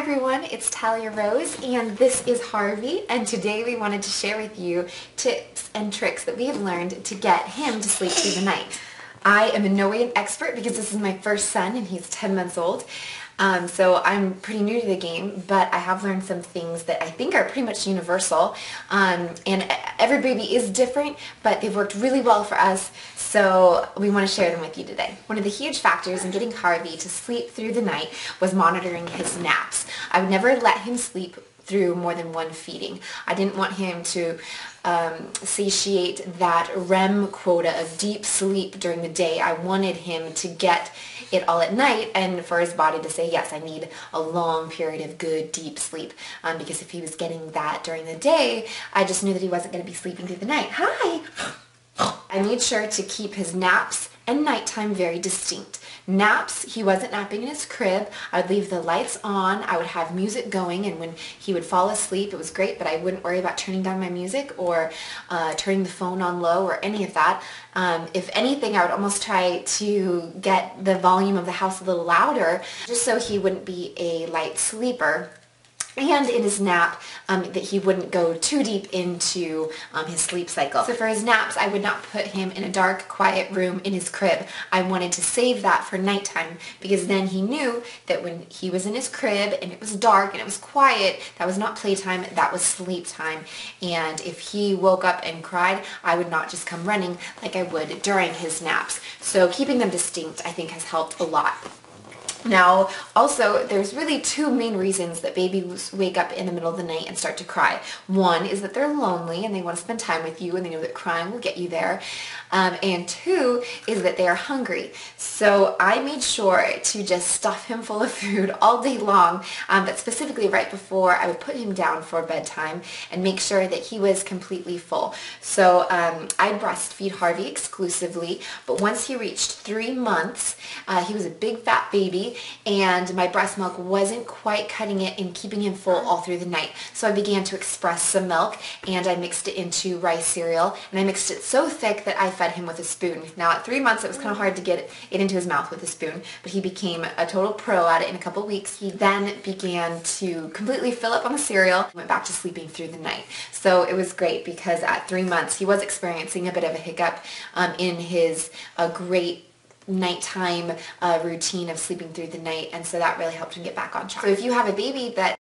everyone, it's Talia Rose and this is Harvey, and today we wanted to share with you tips and tricks that we have learned to get him to sleep through the night. I am in no way an expert because this is my first son and he's 10 months old. So I'm pretty new to the game, but I have learned some things that I think are pretty much universal. And every baby is different, but they've worked really well for us, so we want to share them with you today. One of the huge factors in getting Harvey to sleep through the night was monitoring his naps. I would never let him sleep through more than one feeding. I didn't want him to satiate that REM quota of deep sleep during the day. I wanted him to get it all at night and for his body to say, yes, I need a long period of good deep sleep, because if he was getting that during the day, I just knew that he wasn't going to be sleeping through the night. Hi! I made sure to keep his naps and nighttime very distinct. Naps, he wasn't napping in his crib. I would leave the lights on, I would have music going, and when he would fall asleep, it was great, but I wouldn't worry about turning down my music or turning the phone on low or any of that. If anything, I would almost try to get the volume of the house a little louder, just so he wouldn't be a light sleeper. And in his nap, that he wouldn't go too deep into his sleep cycle. So for his naps, I would not put him in a dark, quiet room in his crib. I wanted to save that for nighttime, because then he knew that when he was in his crib and it was dark and it was quiet, that was not playtime, that was sleep time. And if he woke up and cried, I would not just come running like I would during his naps. So keeping them distinct, I think, has helped a lot. Now, also, there's really two main reasons that babies wake up in the middle of the night and start to cry. One is that they're lonely and they want to spend time with you and they know that crying will get you there. And two is that they are hungry. So I made sure to just stuff him full of food all day long, but specifically right before I would put him down for bedtime and make sure that he was completely full. So I breastfeed Harvey exclusively, but once he reached 3 months, he was a big fat baby, and my breast milk wasn't quite cutting it and keeping him full all through the night. So I began to express some milk, and I mixed it into rice cereal, and I mixed it so thick that I fed him with a spoon. Now at 3 months it was kind of hard to get it into his mouth with a spoon, but he became a total pro at it in a couple weeks. He then began to completely fill up on the cereal, went back to sleeping through the night. So it was great because at 3 months he was experiencing a bit of a hiccup in his great nighttime routine of sleeping through the night, and so that really helped him get back on track. So if you have a baby that